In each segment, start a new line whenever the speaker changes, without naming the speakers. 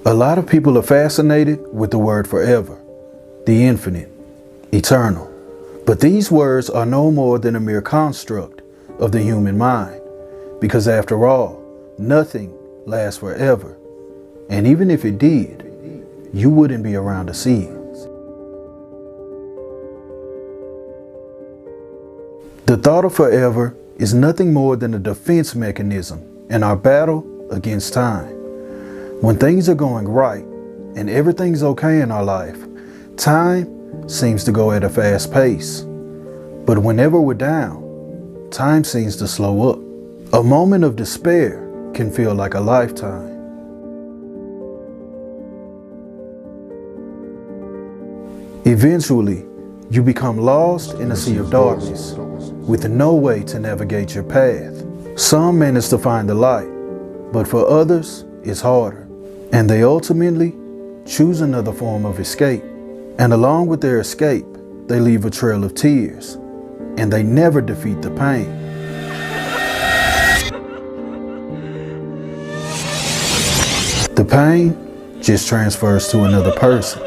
A lot of people are fascinated with the word forever, the infinite, eternal. But these words are no more than a mere construct of the human mind, because after all, nothing lasts forever. And even if it did, you wouldn't be around to see it. The thought of forever is nothing more than a defense mechanism in our battle against time. When things are going right and everything's okay in our life, time seems to go at a fast pace. But whenever we're down, time seems to slow up. A moment of despair can feel like a lifetime. Eventually, you become lost in a sea of darkness with no way to navigate your path. Some manage to find the light, but for others, it's harder. And they ultimately choose another form of escape. And along with their escape, they leave a trail of tears, and they never defeat the pain. The pain just transfers to another person.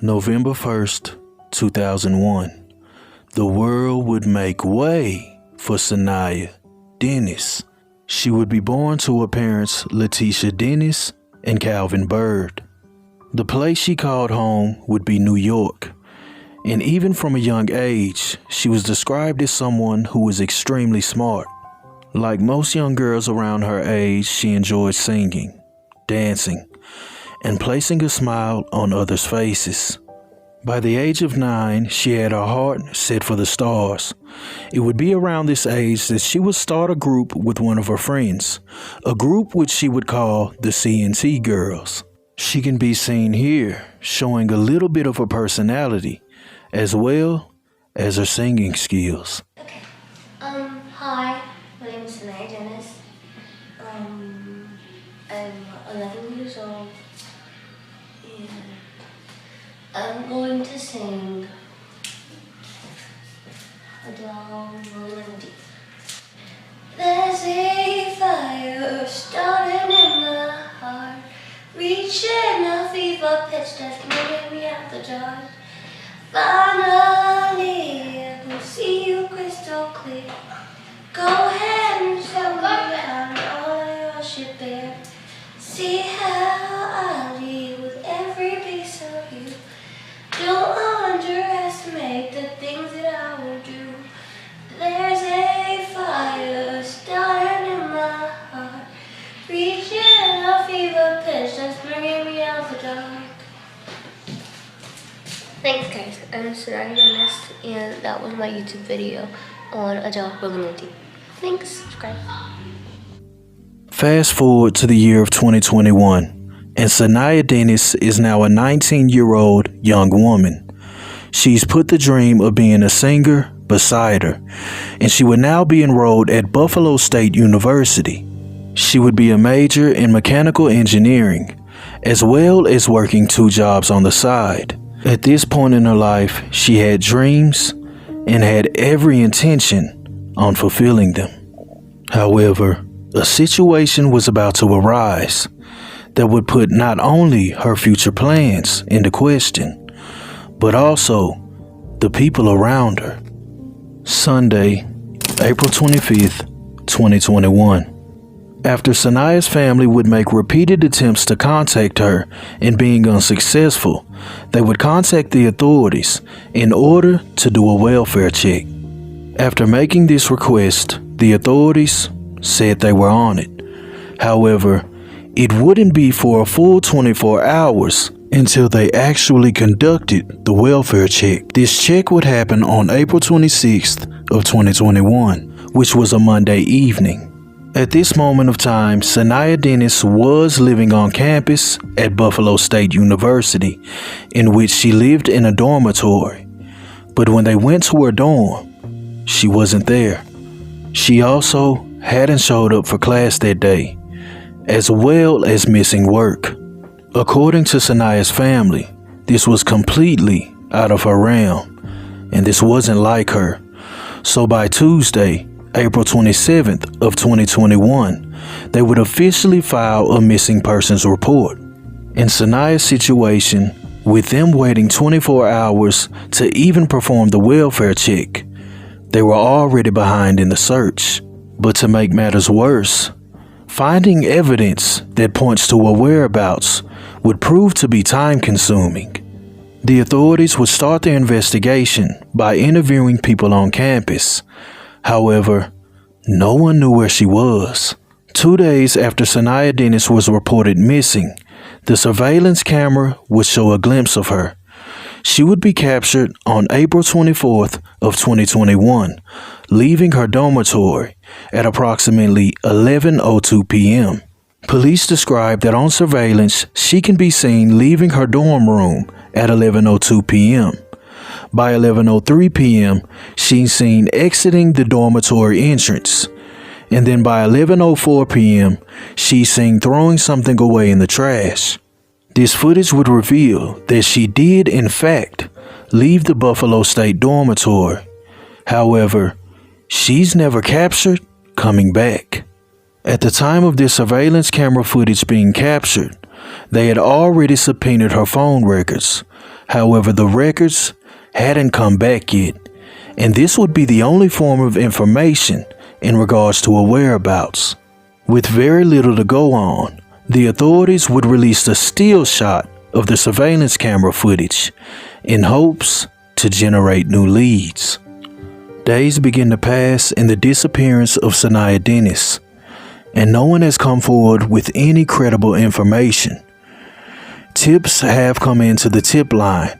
November 1st, 2001. The world would make way for Saniyya Dennis. She would be born to her parents Saniyya Dennis and Calvin Bird. The place she called home would be New York, and even from a young age, she was described as someone who was extremely smart. Like most young girls around her age, she enjoyed singing, dancing, and placing a smile on others' faces. By the age of 9, she had her heart set for the stars. It would be around this age that she would start a group with one of her friends, a group which she would call the CNT Girls. She can be seen here, showing a little bit of her personality, as well as her singing skills.
Okay. Hi, my name is Saniyya Dennis. I'm 11 years old. I'm going to sing a down rolling deep. There's a fire starting in my heart, reaching a fever pitch that's moving me out the dark. Finally, I can see you crystal clear. Go ahead and show me I'm all your shit bare. See how I leave with every piece of you. Don't underestimate the things that I will do. There's a fire starting in my heart, reaching a fever pitch that's bringing me out the dark. Thanks guys, I'm Saniyya Dennis, and that was my YouTube video on a dark rolling deep. Thanks, subscribe.
Fast forward to the year of 2021. And Saniyya Dennis is now a 19-year-old young woman. She's put the dream of being a singer beside her, and she would now be enrolled at Buffalo State University. She would be a major in mechanical engineering, as well as working 2 jobs on the side. At this point in her life, she had dreams and had every intention on fulfilling them. However, a situation was about to arise that would put not only her future plans into question, but also the people around her. Sunday, April 25th, 2021. After Saniyya's family would make repeated attempts to contact her and being unsuccessful, they would contact the authorities in order to do a welfare check. After making this request, the authorities said they were on it. However, it wouldn't be for a full 24 hours until they actually conducted the welfare check. This check would happen on April 26th of 2021, which was a Monday evening. At this moment of time, Saniyya Dennis was living on campus at Buffalo State University, in which she lived in a dormitory. But when they went to her dorm, she wasn't there. She also hadn't showed up for class that day, as well as missing work. According to Saniya's family, this was completely out of her realm, and this wasn't like her. So by Tuesday, April 27th of 2021, they would officially file a missing persons report. In Saniya's situation, with them waiting 24 hours to even perform the welfare check, they were already behind in the search. But to make matters worse, finding evidence that points to her whereabouts would prove to be time-consuming. The authorities would start their investigation by interviewing people on campus. However, no one knew where she was. 2 days after Saniyya Dennis was reported missing, the surveillance camera would show a glimpse of her. She would be captured on April 24th of 2021, leaving her dormitory at approximately 11:02 p.m. Police described that on surveillance, she can be seen leaving her dorm room at 11:02 p.m. By 11:03 p.m., she's seen exiting the dormitory entrance. And then by 11:04 p.m., she's seen throwing something away in the trash. This footage would reveal that she did, in fact, leave the Buffalo State dormitory. However, she's never captured coming back. At the time of this surveillance camera footage being captured, they had already subpoenaed her phone records. However, the records hadn't come back yet, and this would be the only form of information in regards to her whereabouts. With very little to go on, the authorities would release a still shot of the surveillance camera footage in hopes to generate new leads. Days begin to pass in the disappearance of Saniyya Dennis, and no one has come forward with any credible information. Tips have come into the tip line.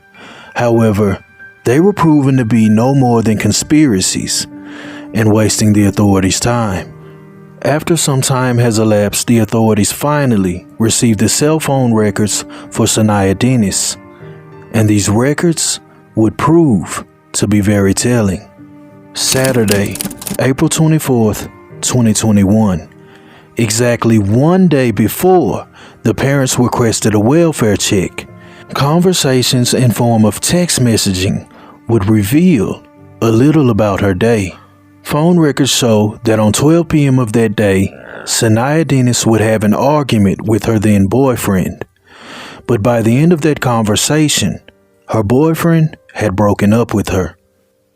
However, they were proven to be no more than conspiracies and wasting the authorities' time. After some time has elapsed, the authorities finally received the cell phone records for Saniyya Dennis, and these records would prove to be very telling. Saturday, April 24th, 2021. Exactly 1 day before the parents requested a welfare check, conversations in form of text messaging would reveal a little about her day. Phone records show that on 12 p.m. of that day, Saniyya Dennis would have an argument with her then boyfriend. But by the end of that conversation, her boyfriend had broken up with her.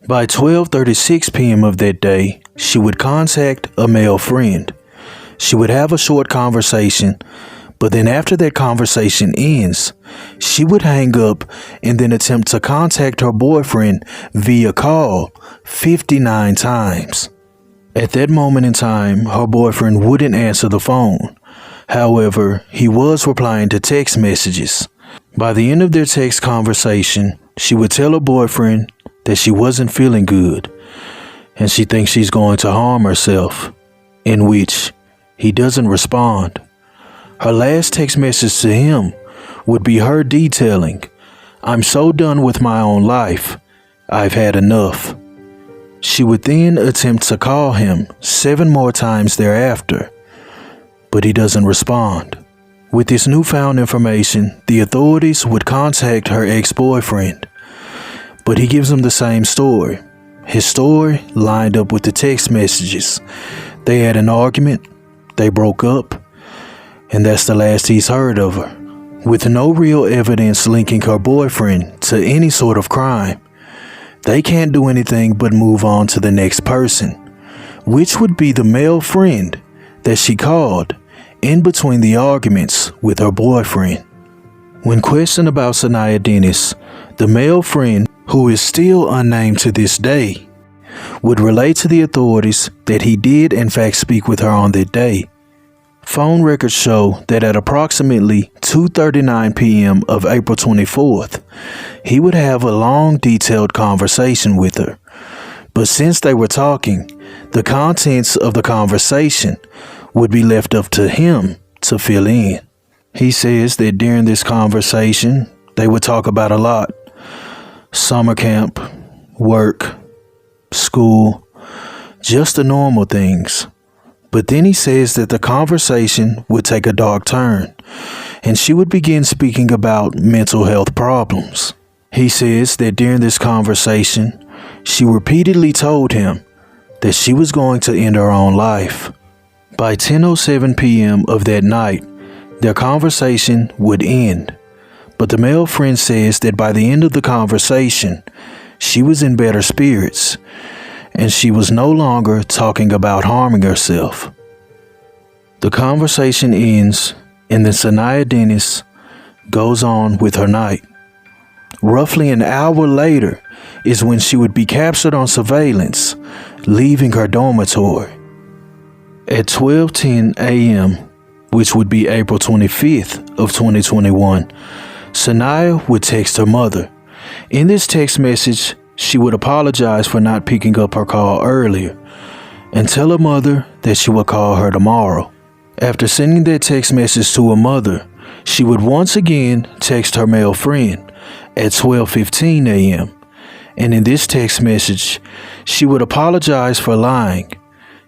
By 12:36 p.m. of that day, she would contact a male friend. She would have a short conversation, but then after that conversation ends, she would hang up and then attempt to contact her boyfriend via call 59 times. At that moment in time, her boyfriend wouldn't answer the phone. However, he was replying to text messages. By the end of their text conversation, she would tell her boyfriend that she wasn't feeling good and she thinks she's going to harm herself, in which he doesn't respond. Her last text message to him would be her detailing, "I'm so done with my own life. I've had enough." She would then attempt to call him 7 more times thereafter, but he doesn't respond. With this newfound information, the authorities would contact her ex-boyfriend, but he gives them the same story. His story lined up with the text messages. They had an argument, they broke up, and that's the last he's heard of her. With no real evidence linking her boyfriend to any sort of crime, they can't do anything but move on to the next person, which would be the male friend that she called in between the arguments with her boyfriend. When questioned about Saniyya Dennis, the male friend, who is still unnamed to this day, would relate to the authorities that he did in fact speak with her on that day. Phone records show that at approximately 2:39 p.m. of April 24th, he would have a long, detailed conversation with her. But since they were talking, the contents of the conversation would be left up to him to fill in. He says that during this conversation, they would talk about a lot: summer camp, work, school, just the normal things. But then he says that the conversation would take a dark turn, and she would begin speaking about mental health problems. He says that during this conversation, she repeatedly told him that she was going to end her own life. By 10:07 p.m. of that night, their conversation would end, but the male friend says that by the end of the conversation, she was in better spirits, and she was no longer talking about harming herself. The conversation ends, and then Saniyya Dennis goes on with her night. Roughly an hour later is when she would be captured on surveillance, leaving her dormitory. At 12:10 a.m., which would be April 25th of 2021, Saniyya would text her mother. In this text message, she would apologize for not picking up her call earlier and tell her mother that she would call her tomorrow. After sending that text message to her mother, she would once again text her male friend at 12:15 a.m. And in this text message, she would apologize for lying.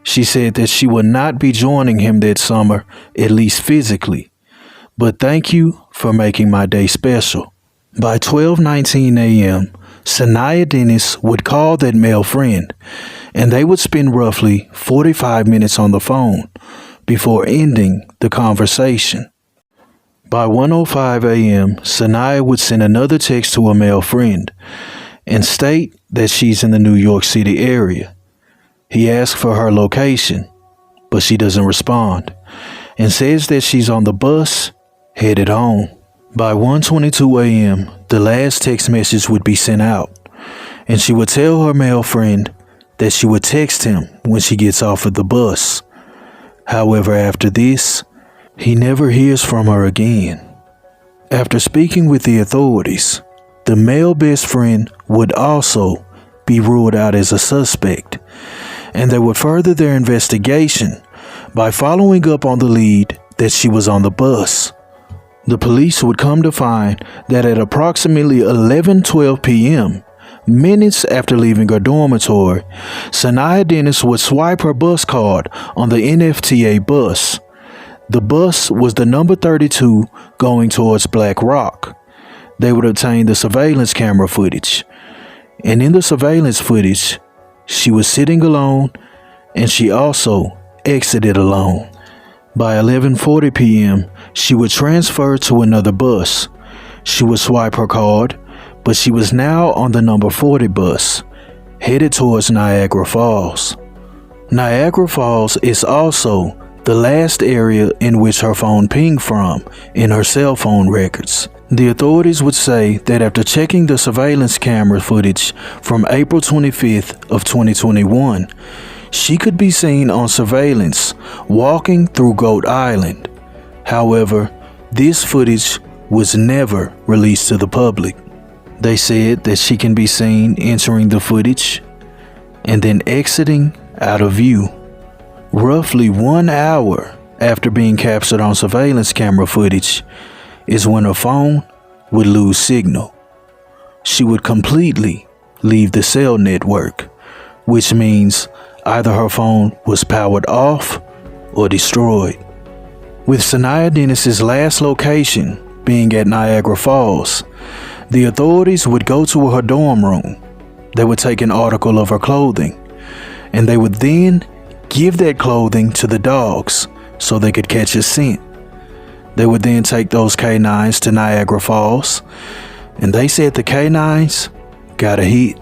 She said that she would not be joining him that summer, at least physically, but thank you for making my day special. By 12:19 a.m., Saniyya Dennis would call that male friend, and they would spend roughly 45 minutes on the phone before ending the conversation. By 1:05 a.m., Saniyya would send another text to a male friend and state that she's in the New York City area. He asks for her location, but she doesn't respond and says that she's on the bus headed home. By 1:22 a.m., the last text message would be sent out, and she would tell her male friend that she would text him when she gets off of the bus. However, after this, he never hears from her again. After speaking with the authorities, the male best friend would also be ruled out as a suspect, and they would further their investigation by following up on the lead that she was on the bus. The police would come to find that at approximately 11:12 p.m., minutes after leaving her dormitory, Saniyya Dennis would swipe her bus card on the NFTA bus. The bus was the number 32 going towards Black Rock. They would obtain the surveillance camera footage, and in the surveillance footage, she was sitting alone, and she also exited alone. By 11:40 p.m., she would transfer to another bus. She would swipe her card, but she was now on the number 40 bus, headed towards Niagara Falls. Niagara Falls is also the last area in which her phone pinged from in her cell phone records. The authorities would say that after checking the surveillance camera footage from April 25th of 2021, she could be seen on surveillance walking through Goat Island. However, this footage was never released to the public. They said that she can be seen entering the footage and then exiting out of view. Roughly 1 hour after being captured on surveillance camera footage is when her phone would lose signal. She would completely leave the cell network, which means either her phone was powered off or destroyed. With Saniyya Dennis's last location being at Niagara Falls, the authorities would go to her dorm room. They would take an article of her clothing, and they would then give that clothing to the dogs so they could catch a scent. They would then take those canines to Niagara Falls, and they said the canines got a hit.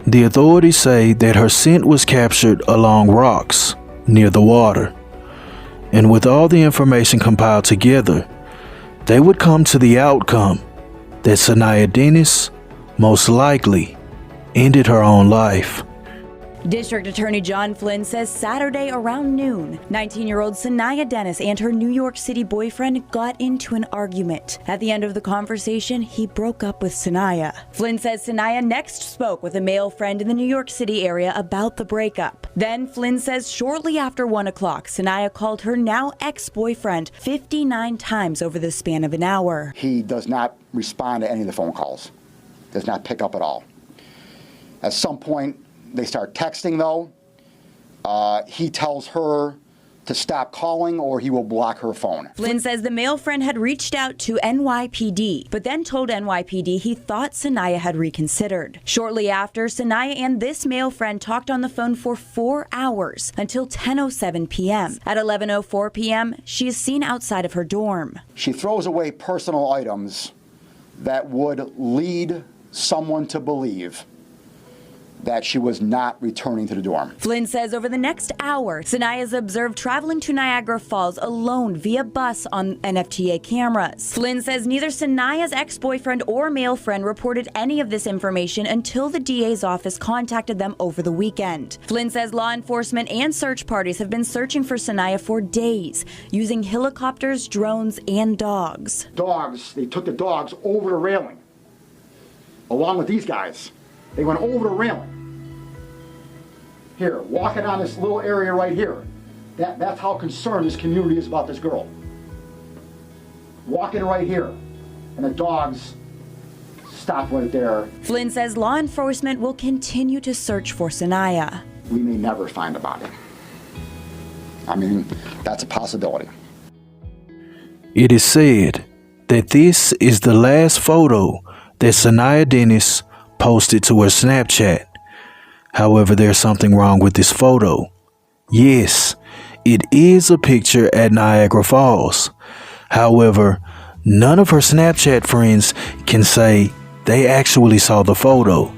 The authorities say that her scent was captured along rocks near the water. And with all the information compiled together, they would come to the outcome that Saniyya Dennis most likely ended her own life.
District Attorney John Flynn says Saturday around noon, 19-year-old Saniyya Dennis and her New York City boyfriend got into an argument. At the end of the conversation, he broke up with Saniyya. Flynn says Saniyya next spoke with a male friend in the New York City area about the breakup. Then Flynn says shortly after 1 o'clock, Saniyya called her now ex-boyfriend 59 times over the span of an hour.
He does not respond to any of the phone calls, does not pick up at all. At some point, they start texting, though. He tells her to stop calling or he will block her phone.
Flynn says the male friend had reached out to NYPD, but then told NYPD he thought Saniya had reconsidered. Shortly after, Saniya and this male friend talked on the phone for 4 hours until 10:07 p.m. At 11:04 p.m., she is seen outside of her dorm.
She throws away personal items that would lead someone to believe that she was not returning to the dorm.
Flynn says over the next hour, Saniya is observed traveling to Niagara Falls alone via bus on NFTA cameras. Flynn says neither Saniya's ex-boyfriend or male friend reported any of this information until the DA's office contacted them over the weekend. Flynn says law enforcement and search parties have been searching for Saniya for days, using helicopters, drones, and dogs.
They took the dogs over the railing, along with these guys. They went over the railing. Here, walking on this little area right here. That's how concerned this community is about this girl. Walking right here, and the dogs stop right there.
Flynn says law enforcement will continue to search for Saniya.
We may never find a body. I mean, that's a possibility.
It is said that this is the last photo that Saniyya Dennis posted to her Snapchat. However, there's something wrong with this photo. Yes, it is a picture at Niagara Falls. However, none of her Snapchat friends can say they actually saw the photo,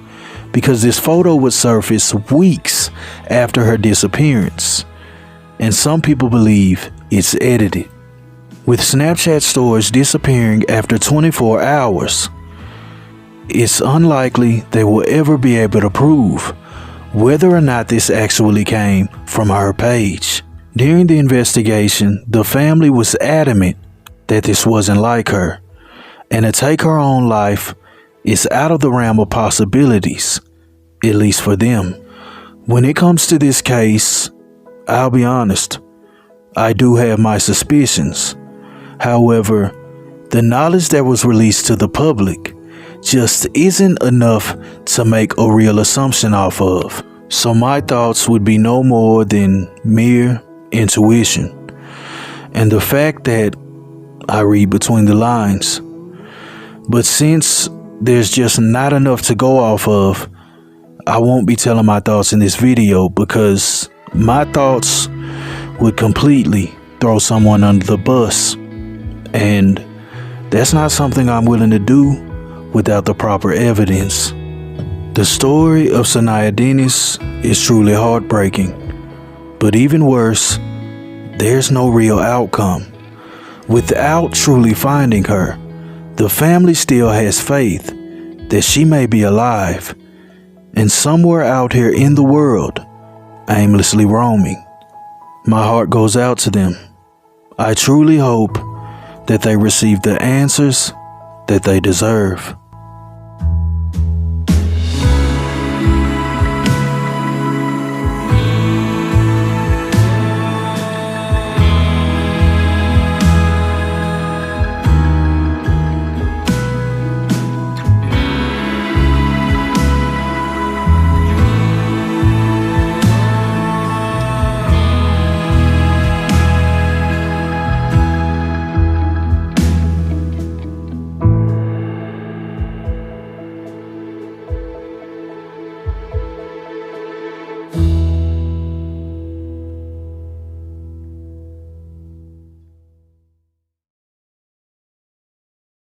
because this photo would surface weeks after her disappearance. And some people believe it's edited. With Snapchat stores disappearing after 24 hours, it's unlikely they will ever be able to prove whether or not this actually came from her page. During the investigation, the family was adamant that this wasn't like her, and to take her own life is out of the realm of possibilities, at least for them. When it comes to this case, I'll be honest, I do have my suspicions. However, the knowledge that was released to the public just isn't enough to make a real assumption off of. So my thoughts would be no more than mere intuition. And the fact that I read between the lines. But since there's just not enough to go off of, I won't be telling my thoughts in this video, because my thoughts would completely throw someone under the bus. And that's not something I'm willing to do without the proper evidence. The story of Saniyya Dennis is truly heartbreaking, but even worse, there's no real outcome. Without truly finding her, the family still has faith that she may be alive and somewhere out here in the world, aimlessly roaming. My heart goes out to them. I truly hope that they receive the answers that they deserve.